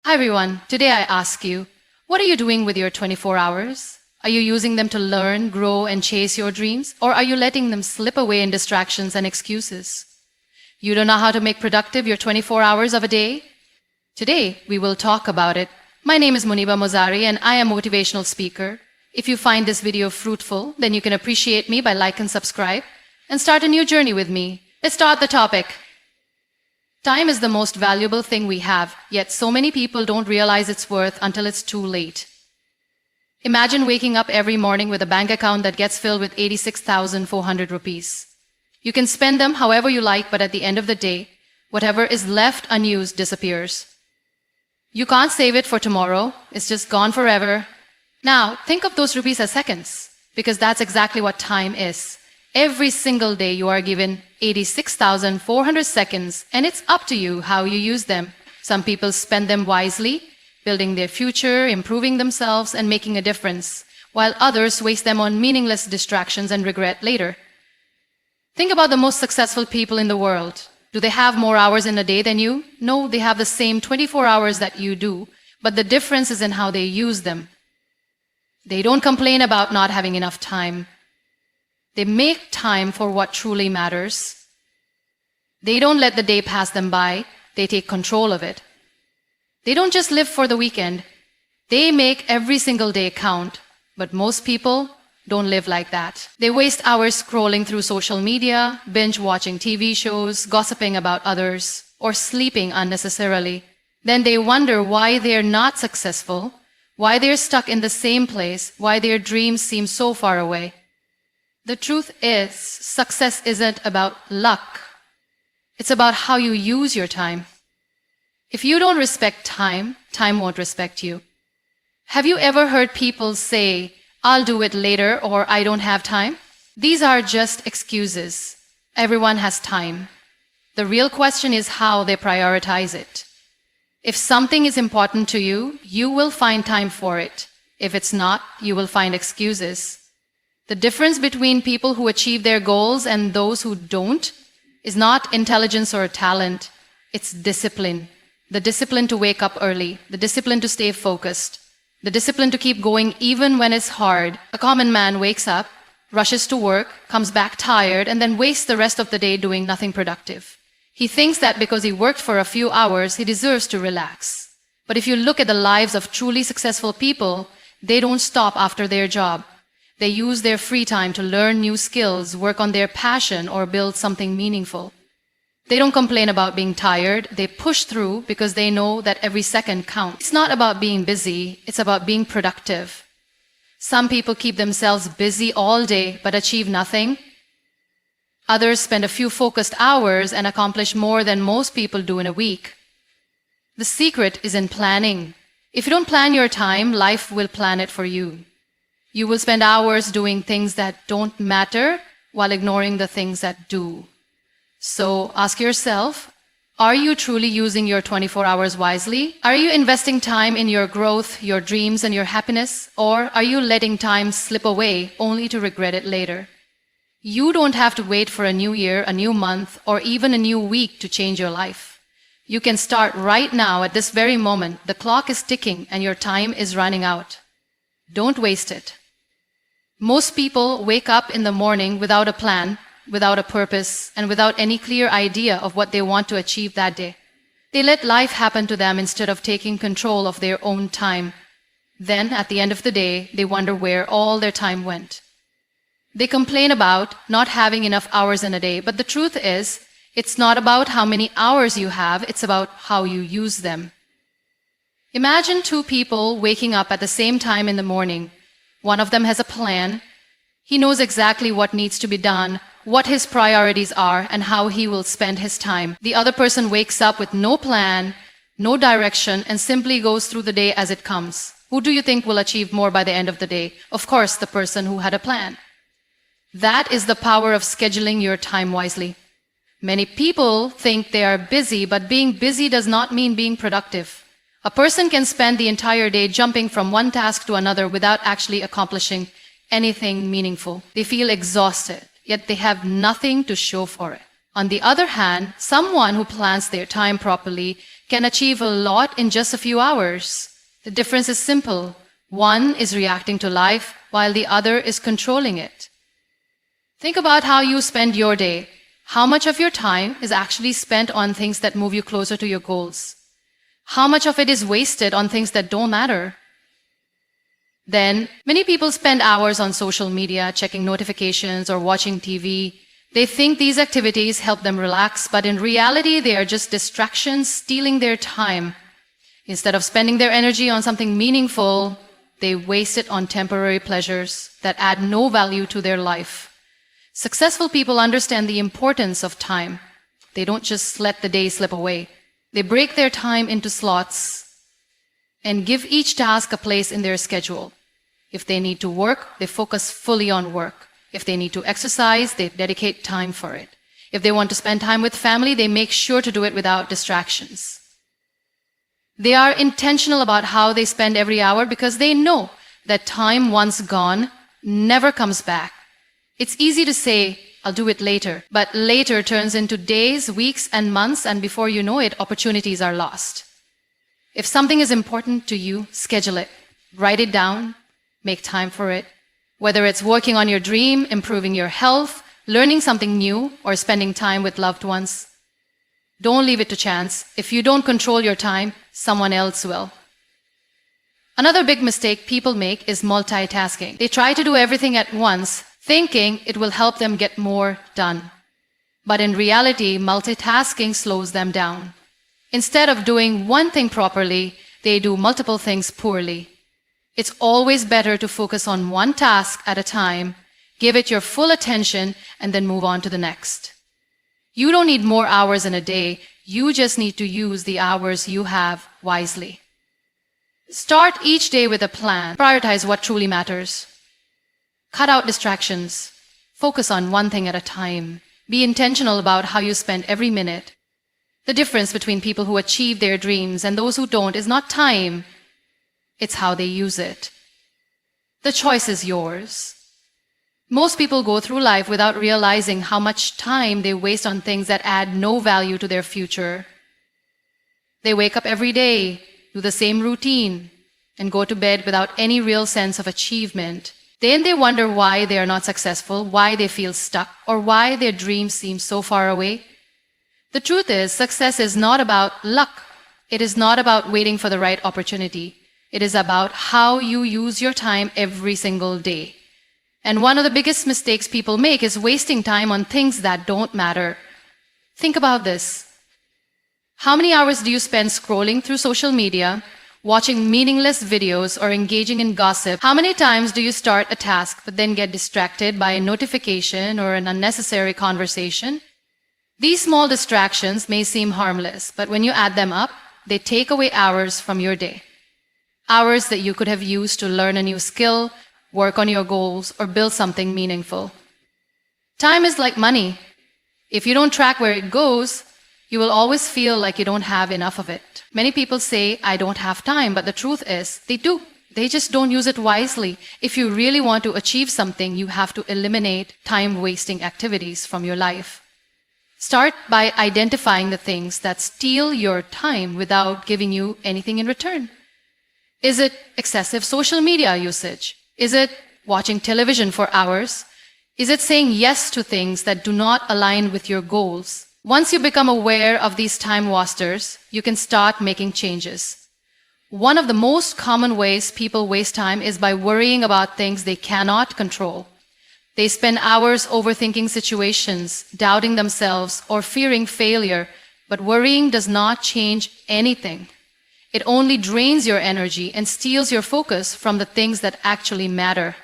Hi everyone, today I ask you, what are you doing with your 24 hours? Are you using them to learn, grow, and chase your dreams? Or are you letting them slip away in distractions and excuses? You don't know how to make productive your 24 hours of a day? Today, we will talk about it. My name is Muniba Mozari and I am a motivational speaker. If you find this video fruitful, then you can appreciate me by like and subscribe and start a new journey with me. Let's start the topic. Time is the most valuable thing we have, yet so many people don't realize its worth until it's too late. Imagine waking up every morning with a bank account that gets filled with 86,400 rupees. You can spend them however you like, but at the end of the day, whatever is left unused disappears. You can't save it for tomorrow, it's just gone forever. Now, think of those rupees as seconds, because that's exactly what time is. Every single day you are given 86,400 seconds, and it's up to you how you use them. Some people spend them wisely, building their future, improving themselves, and making a difference, while others waste them on meaningless distractions and regret later. Think about the most successful people in the world. Do they have more hours in a day than you? No, they have the same 24 hours that you do, but the difference is in how they use them. They don't complain about not having enough time. They make time for what truly matters. They don't let the day pass them by. They take control of it. They don't just live for the weekend. They make every single day count. But most people don't live like that. They waste hours scrolling through social media, binge watching TV shows, gossiping about others, or sleeping unnecessarily. Then they wonder why they're not successful, why they're stuck in the same place, why their dreams seem so far away. The truth is, success isn't about luck. It's about how you use your time. If you don't respect time, time won't respect you. Have you ever heard people say, "I'll do it later," or "I don't have time"? These are just excuses. Everyone has time. The real question is how they prioritize it. If something is important to you, you will find time for it. If it's not, you will find excuses. The difference between people who achieve their goals and those who don't is not intelligence or talent. It's discipline. The discipline to wake up early, the discipline to stay focused, the discipline to keep going even when it's hard. A common man wakes up, rushes to work, comes back tired, and then wastes the rest of the day doing nothing productive. He thinks that because he worked for a few hours, he deserves to relax. But if you look at the lives of truly successful people, they don't stop after their job. They use their free time to learn new skills, work on their passion, or build something meaningful. They don't complain about being tired. They push through because they know that every second counts. It's not about being busy. It's about being productive. Some people keep themselves busy all day but achieve nothing. Others spend a few focused hours and accomplish more than most people do in a week. The secret is in planning. If you don't plan your time, life will plan it for you. You will spend hours doing things that don't matter while ignoring the things that do. So ask yourself, are you truly using your 24 hours wisely? Are you investing time in your growth, your dreams, and your happiness? Or are you letting time slip away only to regret it later? You don't have to wait for a new year, a new month, or even a new week to change your life. You can start right now at this very moment. The clock is ticking and your time is running out. Don't waste it. Most people wake up in the morning without a plan, without a purpose, and without any clear idea of what they want to achieve that day. They let life happen to them instead of taking control of their own time. Then, at the end of the day, they wonder where all their time went. They complain about not having enough hours in a day, but the truth is, it's not about how many hours you have, it's about how you use them. Imagine two people waking up at the same time in the morning. One of them has a plan. He knows exactly what needs to be done, what his priorities are, and how he will spend his time. The other person wakes up with no plan, no direction, and simply goes through the day as it comes. Who do you think will achieve more by the end of the day? Of course, the person who had a plan. That is the power of scheduling your time wisely. Many people think they are busy, but being busy does not mean being productive. A person can spend the entire day jumping from one task to another without actually accomplishing anything meaningful. They feel exhausted, yet they have nothing to show for it. On the other hand, someone who plans their time properly can achieve a lot in just a few hours. The difference is simple. One is reacting to life, while the other is controlling it. Think about how you spend your day. How much of your time is actually spent on things that move you closer to your goals? How much of it is wasted on things that don't matter? Then, many people spend hours on social media, checking notifications or watching TV. They think these activities help them relax, but in reality, they are just distractions stealing their time. Instead of spending their energy on something meaningful, they waste it on temporary pleasures that add no value to their life. Successful people understand the importance of time. They don't just let the day slip away. They break their time into slots and give each task a place in their schedule. If they need to work, they focus fully on work. If they need to exercise, they dedicate time for it. If they want to spend time with family, they make sure to do it without distractions. They are intentional about how they spend every hour because they know that time once gone never comes back. It's easy to say, I'll do it later, but later turns into days, weeks, and months, and before you know it, opportunities are lost. If something is important to you, schedule it. Write it down. Make time for it. Whether it's working on your dream, improving your health, learning something new, or spending time with loved ones. Don't leave it to chance. If you don't control your time, someone else will. Another big mistake people make is multitasking. They try to do everything at once, thinking it will help them get more done. But in reality, multitasking slows them down. Instead of doing one thing properly, they do multiple things poorly. It's always better to focus on one task at a time, give it your full attention, and then move on to the next. You don't need more hours in a day. You just need to use the hours you have wisely. Start each day with a plan. Prioritize what truly matters. Cut out distractions. Focus on one thing at a time. Be intentional about how you spend every minute. The difference between people who achieve their dreams and those who don't is not time. It's how they use it. The choice is yours. Most people go through life without realizing how much time they waste on things that add no value to their future. They wake up every day, do the same routine, and go to bed without any real sense of achievement. Then they wonder why they are not successful, why they feel stuck, or why their dreams seem so far away. The truth is, success is not about luck. It is not about waiting for the right opportunity. It is about how you use your time every single day. And one of the biggest mistakes people make is wasting time on things that don't matter. Think about this. How many hours do you spend scrolling through social media, watching meaningless videos, or engaging in gossip? How many times do you start a task but then get distracted by a notification or an unnecessary conversation? These small distractions may seem harmless, but when you add them up, they take away hours from your day. Hours that you could have used to learn a new skill, work on your goals, or build something meaningful. Time is like money. If you don't track where it goes, you will always feel like you don't have enough of it. Many people say, I don't have time, but the truth is, they do. They just don't use it wisely. If you really want to achieve something, you have to eliminate time-wasting activities from your life. Start by identifying the things that steal your time without giving you anything in return. Is it excessive social media usage? Is it watching television for hours? Is it saying yes to things that do not align with your goals? Once you become aware of these time wasters, you can start making changes. One of the most common ways people waste time is by worrying about things they cannot control. They spend hours overthinking situations, doubting themselves, or fearing failure, but worrying does not change anything. It only drains your energy and steals your focus from the things that actually matter.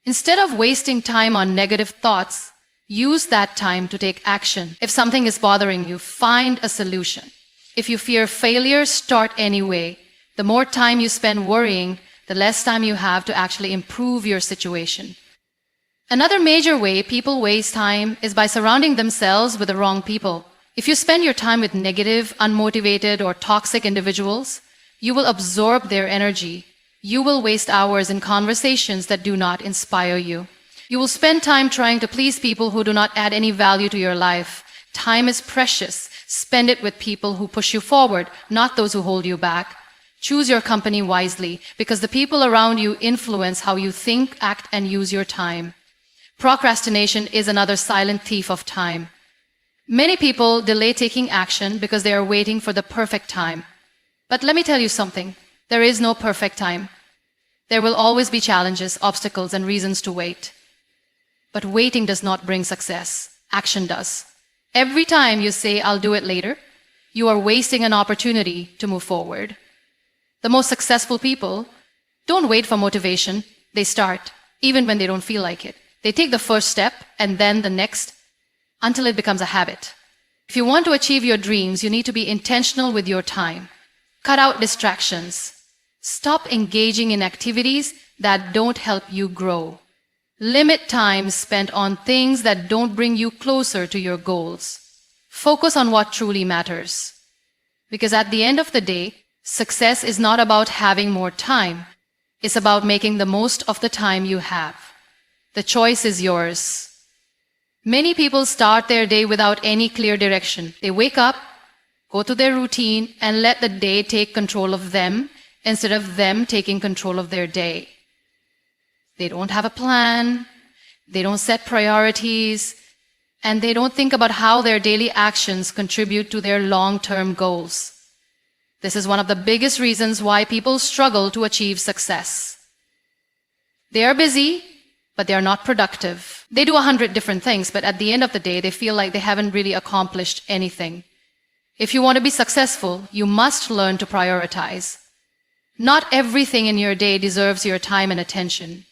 Instead of wasting time on negative thoughts, use that time to take action. If something is bothering you, find a solution. If you fear failure, start anyway. The more time you spend worrying, the less time you have to actually improve your situation. Another major way people waste time is by surrounding themselves with the wrong people. If you spend your time with negative, unmotivated, or toxic individuals, you will absorb their energy. You will waste hours in conversations that do not inspire you. You will spend time trying to please people who do not add any value to your life. Time is precious. Spend it with people who push you forward, not those who hold you back. Choose your company wisely, because the people around you influence how you think, act, and use your time. Procrastination is another silent thief of time. Many people delay taking action because they are waiting for the perfect time. But let me tell you something. There is no perfect time. There will always be challenges, obstacles, and reasons to wait. But waiting does not bring success. Action does. Every time you say, "I'll do it later," you are wasting an opportunity to move forward. The most successful people don't wait for motivation. They start, even when they don't feel like it. They take the first step and then the next until it becomes a habit. If you want to achieve your dreams, you need to be intentional with your time. Cut out distractions. Stop engaging in activities that don't help you grow. Limit time spent on things that don't bring you closer to your goals. Focus on what truly matters. Because at the end of the day, success is not about having more time. It's about making the most of the time you have. The choice is yours. Many people start their day without any clear direction. They wake up, go to their routine, and let the day take control of them instead of them taking control of their day. They don't have a plan, they don't set priorities, and they don't think about how their daily actions contribute to their long-term goals. This is one of the biggest reasons why people struggle to achieve success. They are busy, but they are not productive. They do 100 different things, but at the end of the day, they feel like they haven't really accomplished anything. If you want to be successful, you must learn to prioritize. Not everything in your day deserves your time and attention.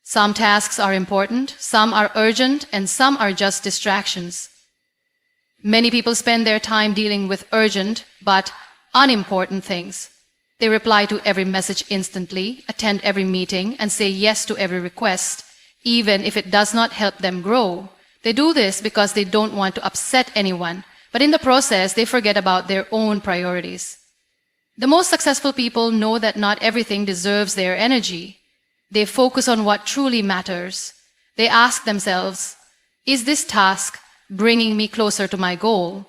Some tasks are important, some are urgent, and some are just distractions. Many people spend their time dealing with urgent but unimportant things. They reply to every message instantly, attend every meeting, and say yes to every request, even if it does not help them grow. They do this because they don't want to upset anyone, but in the process, they forget about their own priorities. The most successful people know that not everything deserves their energy. They focus on what truly matters. They ask themselves, is this task bringing me closer to my goal?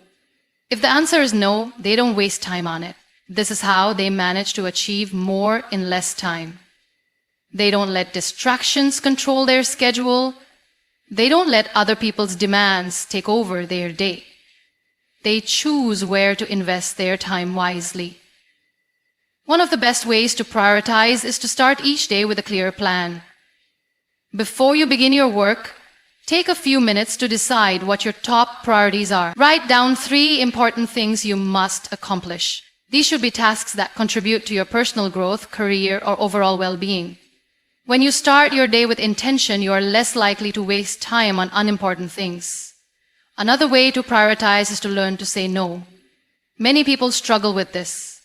If the answer is no, they don't waste time on it. This is how they manage to achieve more in less time. They don't let distractions control their schedule. They don't let other people's demands take over their day. They choose where to invest their time wisely. One of the best ways to prioritize is to start each day with a clear plan. Before you begin your work, take a few minutes to decide what your top priorities are. Write down 3 important things you must accomplish. These should be tasks that contribute to your personal growth, career, or overall well-being. When you start your day with intention, you are less likely to waste time on unimportant things. Another way to prioritize is to learn to say no. Many people struggle with this.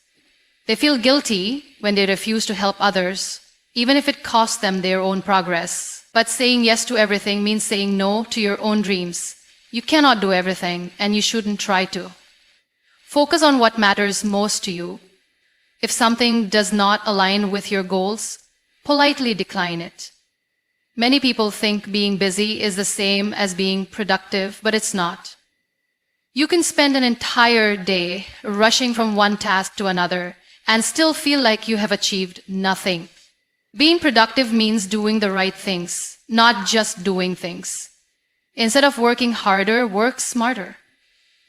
They feel guilty when they refuse to help others, even if it costs them their own progress. But saying yes to everything means saying no to your own dreams. You cannot do everything, and you shouldn't try to. Focus on what matters most to you. If something does not align with your goals, politely decline it. Many people think being busy is the same as being productive, but it's not. You can spend an entire day rushing from one task to another and still feel like you have achieved nothing. Being productive means doing the right things, not just doing things. Instead of working harder, work smarter.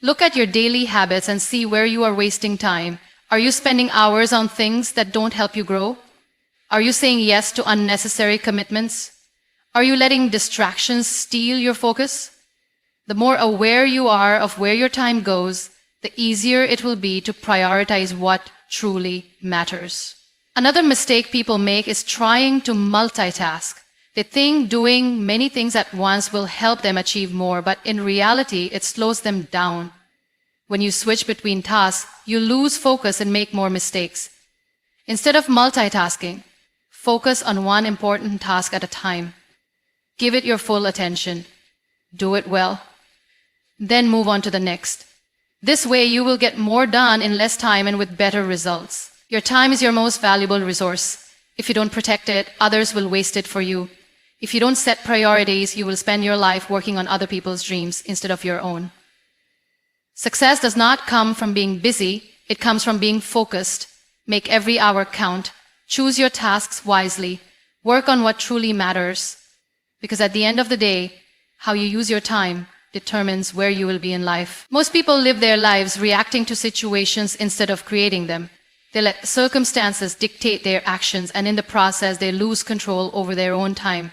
Look at your daily habits and see where you are wasting time. Are you spending hours on things that don't help you grow? Are you saying yes to unnecessary commitments? Are you letting distractions steal your focus? The more aware you are of where your time goes, the easier it will be to prioritize what truly matters. Another mistake people make is trying to multitask. They think doing many things at once will help them achieve more, but in reality, it slows them down. When you switch between tasks, you lose focus and make more mistakes. Instead of multitasking, focus on one important task at a time. Give it your full attention. Do it well. Then move on to the next. This way, you will get more done in less time and with better results. Your time is your most valuable resource. If you don't protect it, others will waste it for you. If you don't set priorities, you will spend your life working on other people's dreams instead of your own. Success does not come from being busy, it comes from being focused. Make every hour count. Choose your tasks wisely. Work on what truly matters. Because at the end of the day, how you use your time determines where you will be in life. Most people live their lives reacting to situations instead of creating them. They let circumstances dictate their actions, and in the process, they lose control over their own time.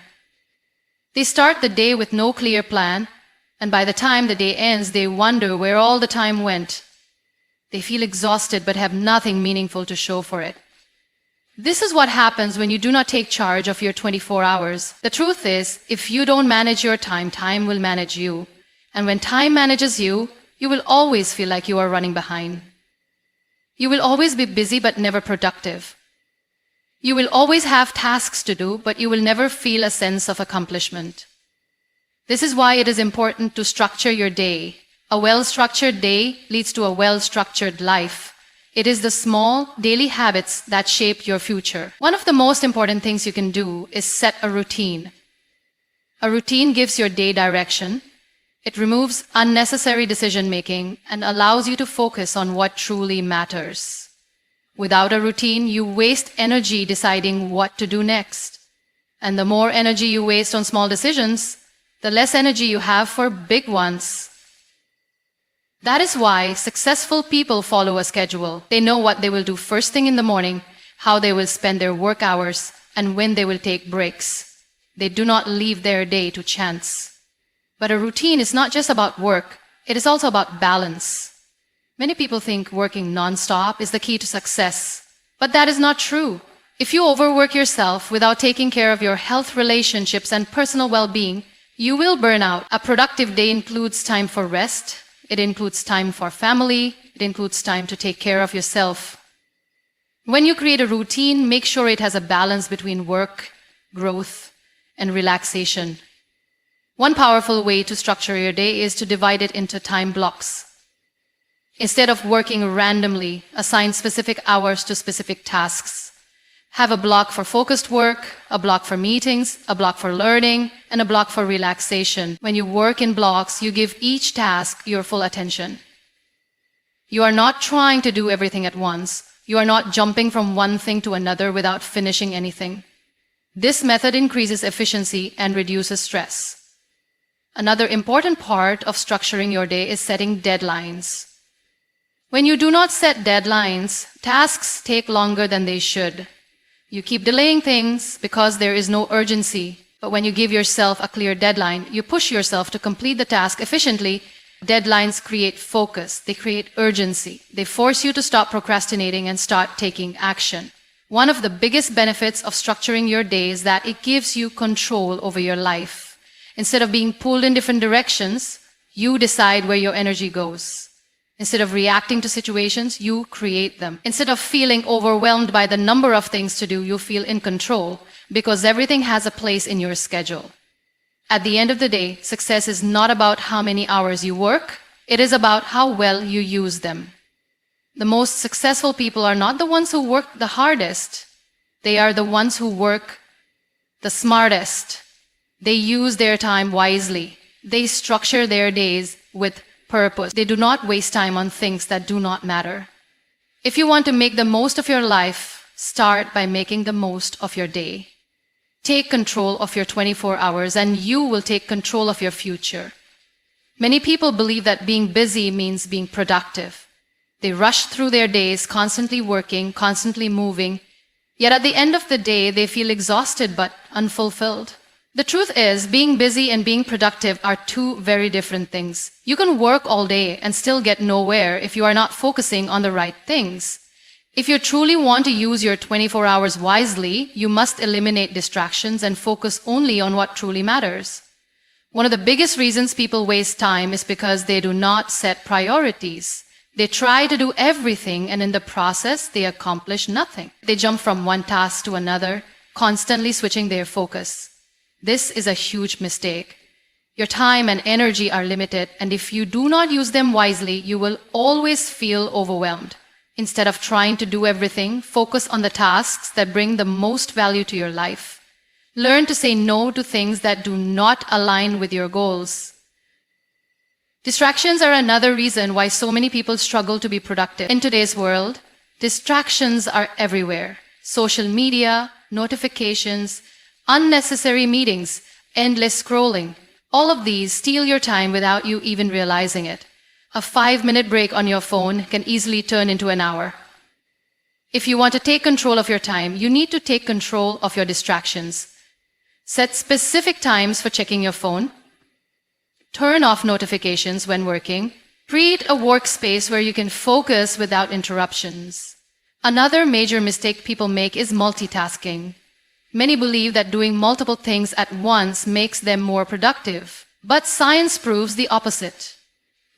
They start the day with no clear plan, and by the time the day ends, they wonder where all the time went. They feel exhausted but have nothing meaningful to show for it. This is what happens when you do not take charge of your 24 hours. The truth is, if you don't manage your time, time will manage you. And when time manages you, you will always feel like you are running behind. You will always be busy but never productive. You will always have tasks to do, but you will never feel a sense of accomplishment. This is why it is important to structure your day. A well-structured day leads to a well-structured life. It is the small, daily habits that shape your future. One of the most important things you can do is set a routine. A routine gives your day direction. It removes unnecessary decision-making and allows you to focus on what truly matters. Without a routine, you waste energy deciding what to do next. And the more energy you waste on small decisions, the less energy you have for big ones. That is why successful people follow a schedule. They know what they will do first thing in the morning, how they will spend their work hours, and when they will take breaks. They do not leave their day to chance. But a routine is not just about work, it is also about balance. Many people think working non-stop is the key to success, but that is not true. If you overwork yourself without taking care of your health, relationships, and personal well-being, you will burn out. A productive day includes time for rest. It includes time for family. It includes time to take care of yourself. When you create a routine, make sure it has a balance between work, growth, and relaxation. One powerful way to structure your day is to divide it into time blocks. Instead of working randomly, assign specific hours to specific tasks. Have a block for focused work, a block for meetings, a block for learning, and a block for relaxation. When you work in blocks, you give each task your full attention. You are not trying to do everything at once. You are not jumping from one thing to another without finishing anything. This method increases efficiency and reduces stress. Another important part of structuring your day is setting deadlines. When you do not set deadlines, tasks take longer than they should. You keep delaying things because there is no urgency. But when you give yourself a clear deadline, you push yourself to complete the task efficiently. Deadlines create focus. They create urgency. They force you to stop procrastinating and start taking action. One of the biggest benefits of structuring your day is that it gives you control over your life. Instead of being pulled in different directions, you decide where your energy goes. Instead of reacting to situations, you create them. Instead of feeling overwhelmed by the number of things to do, you feel in control because everything has a place in your schedule. At the end of the day, success is not about how many hours you work. It is about how well you use them. The most successful people are not the ones who work the hardest. They are the ones who work the smartest. They use their time wisely. They structure their days with purpose. They do not waste time on things that do not matter. If you want to make the most of your life, start by making the most of your day. Take control of your 24 hours and you will take control of your future. Many people believe that being busy means being productive. They rush through their days, constantly working, constantly moving. Yet at the end of the day, they feel exhausted but unfulfilled. The truth is, being busy and being productive are two very different things. You can work all day and still get nowhere if you are not focusing on the right things. If you truly want to use your 24 hours wisely, you must eliminate distractions and focus only on what truly matters. One of the biggest reasons people waste time is because they do not set priorities. They try to do everything, and in the process, they accomplish nothing. They jump from one task to another, constantly switching their focus. This is a huge mistake. Your time and energy are limited, and if you do not use them wisely, you will always feel overwhelmed. Instead of trying to do everything, focus on the tasks that bring the most value to your life. Learn to say no to things that do not align with your goals. Distractions are another reason why so many people struggle to be productive. In today's world, distractions are everywhere. Social media, notifications, unnecessary meetings, endless scrolling. All of these steal your time without you even realizing it. A 5-minute break on your phone can easily turn into an hour. If you want to take control of your time, you need to take control of your distractions. Set specific times for checking your phone. Turn off notifications when working. Create a workspace where you can focus without interruptions. Another major mistake people make is multitasking. Many believe that doing multiple things at once makes them more productive, but science proves the opposite.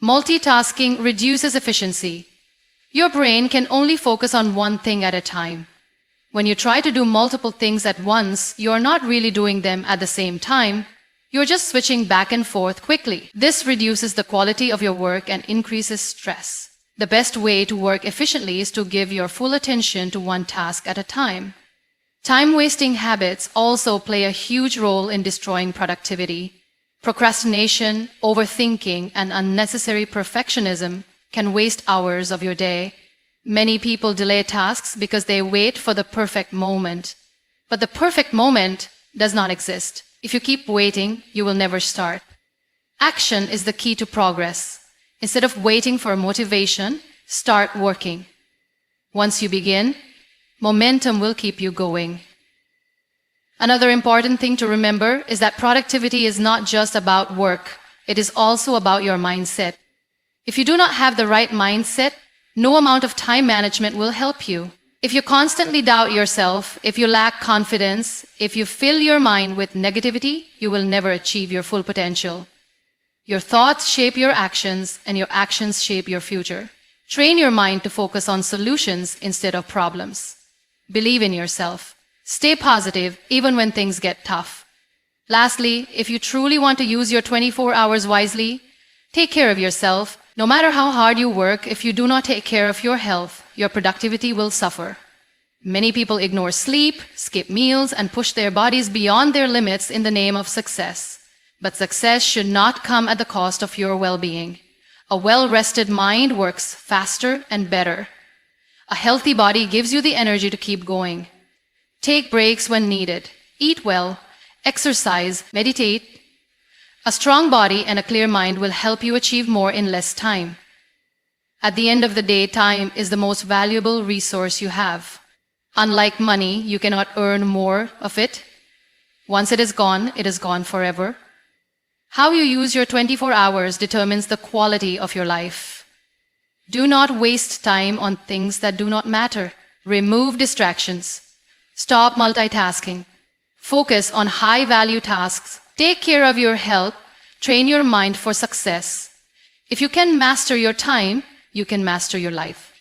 Multitasking reduces efficiency. Your brain can only focus on one thing at a time. When you try to do multiple things at once, you're not really doing them at the same time. You're just switching back and forth quickly. This reduces the quality of your work and increases stress. The best way to work efficiently is to give your full attention to one task at a time. Time-wasting habits also play a huge role in destroying productivity. Procrastination, overthinking, and unnecessary perfectionism can waste hours of your day. Many people delay tasks because they wait for the perfect moment. But the perfect moment does not exist. If you keep waiting, you will never start. Action is the key to progress. Instead of waiting for motivation, start working. Once you begin, momentum will keep you going. Another important thing to remember is that productivity is not just about work. It is also about your mindset. If you do not have the right mindset, no amount of time management will help you. If you constantly doubt yourself, if you lack confidence, if you fill your mind with negativity, you will never achieve your full potential. Your thoughts shape your actions, and your actions shape your future. Train your mind to focus on solutions instead of problems. Believe in yourself. Stay positive even when things get tough. Lastly, if you truly want to use your 24 hours wisely, take care of yourself. No matter how hard you work, if you do not take care of your health, your productivity will suffer. Many people ignore sleep, skip meals, and push their bodies beyond their limits in the name of success. But success should not come at the cost of your well-being. A well-rested mind works faster and better. A healthy body gives you the energy to keep going. Take breaks when needed. Eat well, exercise, meditate. A strong body and a clear mind will help you achieve more in less time. At the end of the day, time is the most valuable resource you have. Unlike money, you cannot earn more of it. Once it is gone forever. How you use your 24 hours determines the quality of your life. Do not waste time on things that do not matter. Remove distractions. Stop multitasking. Focus on high-value tasks. Take care of your health. Train your mind for success. If you can master your time, you can master your life.